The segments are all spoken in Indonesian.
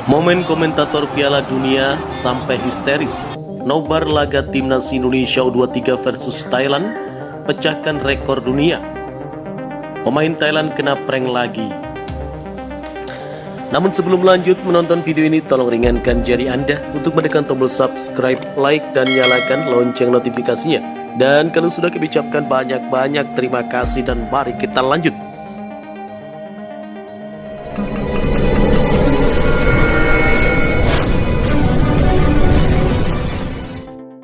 Momen komentator Piala Dunia sampai histeris. Nobar laga Timnas Indonesia U23 versus Thailand pecahkan rekor dunia. Pemain Thailand kena prank lagi. Namun sebelum lanjut menonton video ini, tolong ringankan jari Anda untuk menekan tombol subscribe, like, dan nyalakan lonceng notifikasinya. Dan kalau sudah kami ucapkan banyak-banyak terima kasih, dan mari kita lanjut.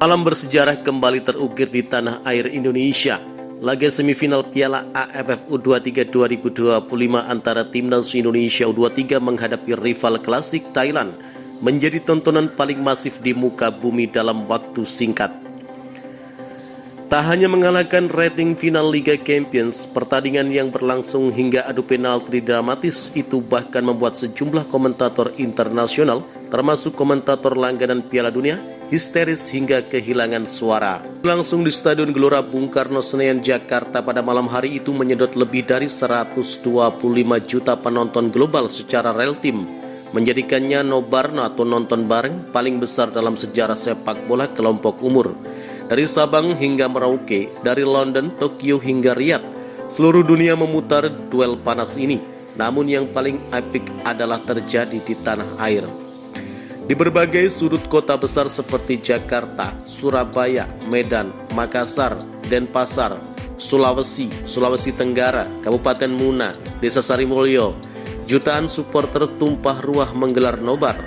Malam bersejarah kembali terukir di tanah air Indonesia. Laga semifinal Piala AFF U23 2025 antara Timnas Indonesia U23 menghadapi rival klasik Thailand menjadi tontonan paling masif di muka bumi dalam waktu singkat. Tak hanya mengalahkan rating final Liga Champions, pertandingan yang berlangsung hingga adu penalti dramatis itu bahkan membuat sejumlah komentator internasional, termasuk komentator langganan Piala Dunia, histeris hingga kehilangan suara. Langsung di Stadion Gelora Bung Karno, Senayan, Jakarta pada malam hari itu menyedot lebih dari 125 juta penonton global secara real time, menjadikannya nobar atau nonton bareng paling besar dalam sejarah sepak bola kelompok umur. Dari Sabang hingga Merauke, dari London, Tokyo hingga Riyadh, seluruh dunia memutar duel panas ini. Namun yang paling epik adalah terjadi di tanah air. Di berbagai sudut kota besar seperti Jakarta, Surabaya, Medan, Makassar, Denpasar, Sulawesi Tenggara, Kabupaten Muna, Desa Sarimulyo, jutaan supporter tumpah ruah menggelar nobar.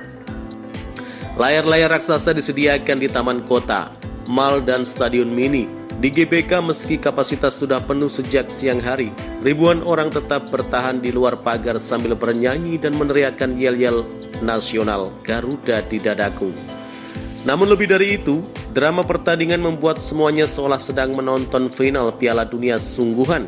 Layar-layar raksasa disediakan di taman kota, mal, dan stadion mini. Di GBK meski kapasitas sudah penuh sejak siang hari, ribuan orang tetap bertahan di luar pagar sambil bernyanyi dan meneriakkan yel-yel nasional Garuda di dadaku. Namun lebih dari itu, drama pertandingan membuat semuanya seolah sedang menonton final Piala Dunia sungguhan.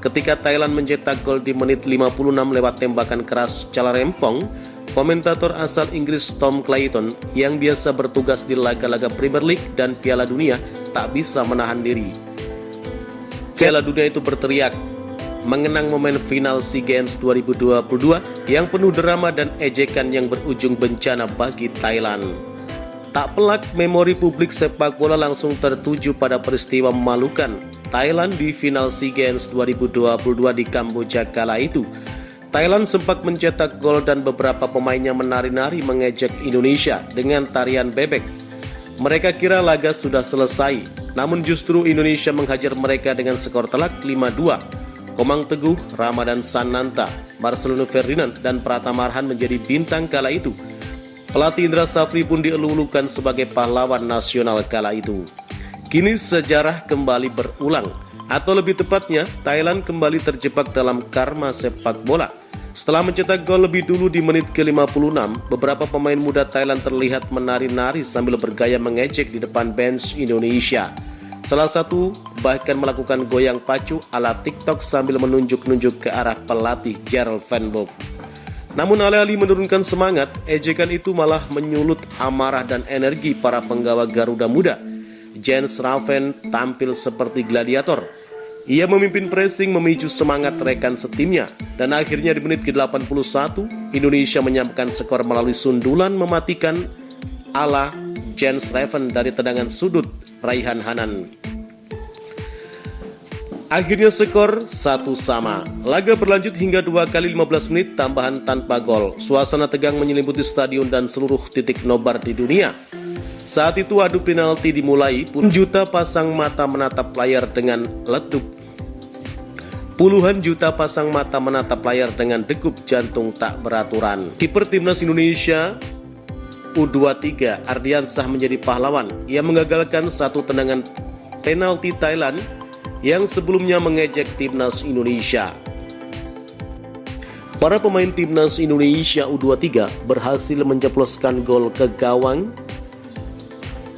Ketika Thailand mencetak gol di menit 56 lewat tembakan keras Chalerempong, komentator asal Inggris Tom Clayton yang biasa bertugas di laga-laga Premier League dan Piala Dunia tak bisa menahan diri. Piala Dunia itu berteriak, mengenang momen final SEA Games 2022 yang penuh drama dan ejekan yang berujung bencana bagi Thailand. Tak pelak, memori publik sepak bola langsung tertuju pada peristiwa memalukan Thailand di final SEA Games 2022 di Kamboja kala itu. Thailand sempat mencetak gol dan beberapa pemainnya menari-nari mengejek Indonesia dengan tarian bebek. Mereka kira laga sudah selesai, namun justru Indonesia menghajar mereka dengan skor telak 5-2. Komang Teguh, Ramadan Sananta, Marcelino Ferdinand, dan Pratama Arhan menjadi bintang kala itu. Pelatih Indra Safri pun dielulukan sebagai pahlawan nasional kala itu. Kini sejarah kembali berulang, atau lebih tepatnya Thailand kembali terjebak dalam karma sepak bola. Setelah mencetak gol lebih dulu di menit ke-56, beberapa pemain muda Thailand terlihat menari-nari sambil bergaya mengejek di depan bench Indonesia. Salah satu bahkan melakukan goyang pacu ala TikTok sambil menunjuk-nunjuk ke arah pelatih Gerald Van Boeck. Namun alih-alih menurunkan semangat, ejekan itu malah menyulut amarah dan energi para penggawa Garuda muda. Jens Raven tampil seperti gladiator. Ia memimpin pressing memicu semangat rekan setimnya, dan akhirnya di menit ke-81 Indonesia menyamakan skor melalui sundulan mematikan ala Jens Raven dari tendangan sudut Raihan Hanan. Akhirnya skor 1-1. Laga berlanjut hingga 2 kali 15 menit tambahan tanpa gol. Suasana tegang menyelimuti stadion dan seluruh titik nobar di dunia. Saat itu adu penalti dimulai, pun juta pasang mata menatap layar dengan ledup. Puluhan juta pasang mata menatap layar dengan degup jantung tak beraturan. Kiper Timnas Indonesia U23 Ardiansah menjadi pahlawan. Ia mengagalkan satu tendangan penalti Thailand yang sebelumnya mengejek Timnas Indonesia. Para pemain Timnas Indonesia U23 berhasil menjeploskan gol ke gawang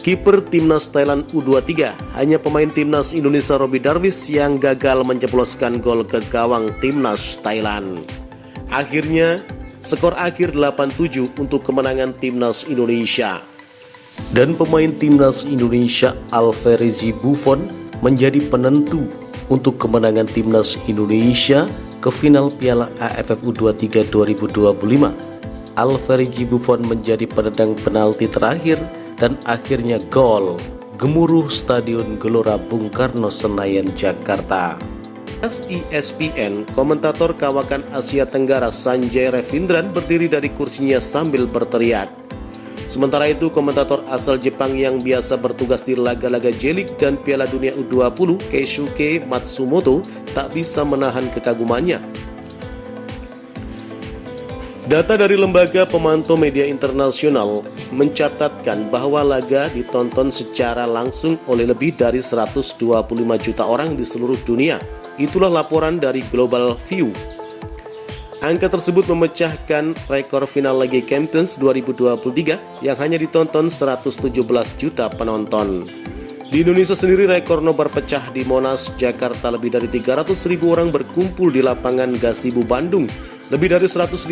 kiper Timnas Thailand U23. Hanya pemain Timnas Indonesia Robby Darwish yang gagal menjeploskan gol ke gawang Timnas Thailand. Akhirnya skor akhir 8-7 untuk kemenangan Timnas Indonesia. Dan pemain Timnas Indonesia Alferizi Buffon menjadi penentu untuk kemenangan Timnas Indonesia ke final Piala AFF U23 2025. Gianluigi Buffon menjadi penendang penalti terakhir dan akhirnya gol. Gemuruh Stadion Gelora Bung Karno, Senayan, Jakarta. ESPN, komentator kawakan Asia Tenggara Sanjay Ravindran berdiri dari kursinya sambil berteriak. Sementara itu, komentator asal Jepang yang biasa bertugas di laga-laga J-League dan Piala Dunia U20, Keisuke Matsumoto, tak bisa menahan kekagumannya. Data dari Lembaga Pemantau Media Internasional mencatatkan bahwa laga ditonton secara langsung oleh lebih dari 125 juta orang di seluruh dunia. Itulah laporan dari Global View. Angka tersebut memecahkan rekor final Liga Champions 2023 yang hanya ditonton 117 juta penonton. Di Indonesia sendiri, rekor nobar pecah di Monas, Jakarta. Lebih dari 300.000 orang berkumpul di lapangan Gasibu, Bandung. Lebih dari 150.000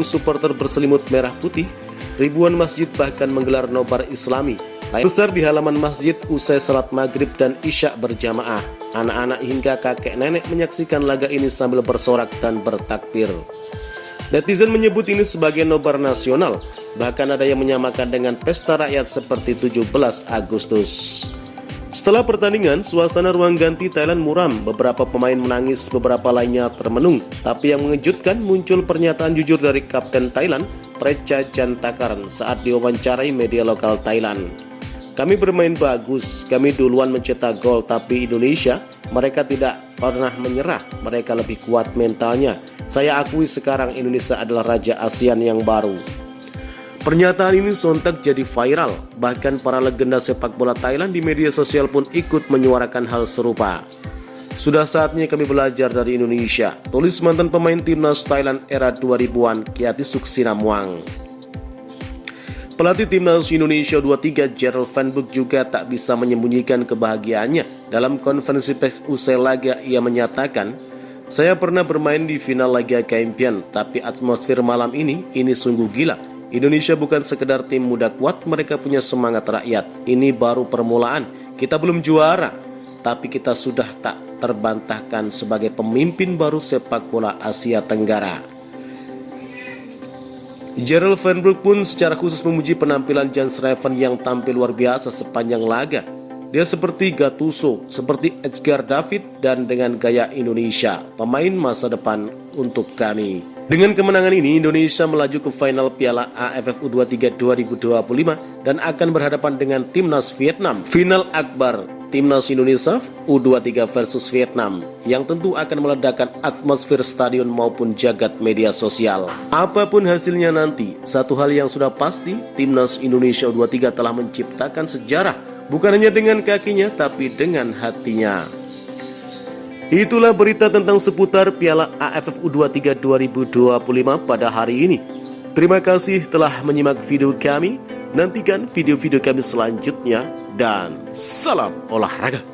supporter berselimut merah putih. Ribuan masjid bahkan menggelar nobar Islami. Besar di halaman masjid usai salat maghrib dan isya berjamaah. Anak-anak hingga kakek nenek menyaksikan laga ini sambil bersorak dan bertakbir. Netizen menyebut ini sebagai nobar nasional. Bahkan ada yang menyamakan dengan pesta rakyat seperti 17 Agustus. Setelah pertandingan, suasana ruang ganti Thailand muram. Beberapa pemain menangis, beberapa lainnya termenung. Tapi yang mengejutkan, muncul pernyataan jujur dari Kapten Thailand, Precha Chantakaran, saat diwawancarai media lokal Thailand. Kami bermain bagus, kami duluan mencetak gol, tapi Indonesia, mereka tidak pernah menyerah, mereka lebih kuat mentalnya. Saya akui sekarang Indonesia adalah Raja ASEAN yang baru. Pernyataan ini sontak jadi viral, bahkan para legenda sepak bola Thailand di media sosial pun ikut menyuarakan hal serupa. Sudah saatnya kami belajar dari Indonesia, tulis mantan pemain timnas Thailand era 2000-an, Kiati Suksinamuang. Pelatih timnas Indonesia U23 Gerald Van Boeck juga tak bisa menyembunyikan kebahagiaannya. Dalam konferensi pers usai laga, ia menyatakan, "Saya pernah bermain di final Liga Champions, tapi atmosfer malam ini sungguh gila. Indonesia bukan sekedar tim muda kuat, mereka punya semangat rakyat. Ini baru permulaan, kita belum juara, tapi kita sudah tak terbantahkan sebagai pemimpin baru sepak bola Asia Tenggara." Gerald Van Boeck pun secara khusus memuji penampilan Jan Schreven yang tampil luar biasa sepanjang laga. Dia seperti Gattuso, seperti Edgar David, dan dengan gaya Indonesia, pemain masa depan untuk kami. Dengan kemenangan ini, Indonesia melaju ke final Piala AFF U23 2025 dan akan berhadapan dengan timnas Vietnam. Final akbar timnas Indonesia U23 versus Vietnam yang tentu akan meledakkan atmosfer stadion maupun jagat media sosial. Apapun hasilnya nanti, satu hal yang sudah pasti, timnas Indonesia U23 telah menciptakan sejarah, bukan hanya dengan kakinya tapi dengan hatinya. Itulah berita tentang seputar Piala AFF U23 2025 pada hari ini. Terima kasih telah menyimak video kami. Nantikan video-video kami selanjutnya dan salam olahraga.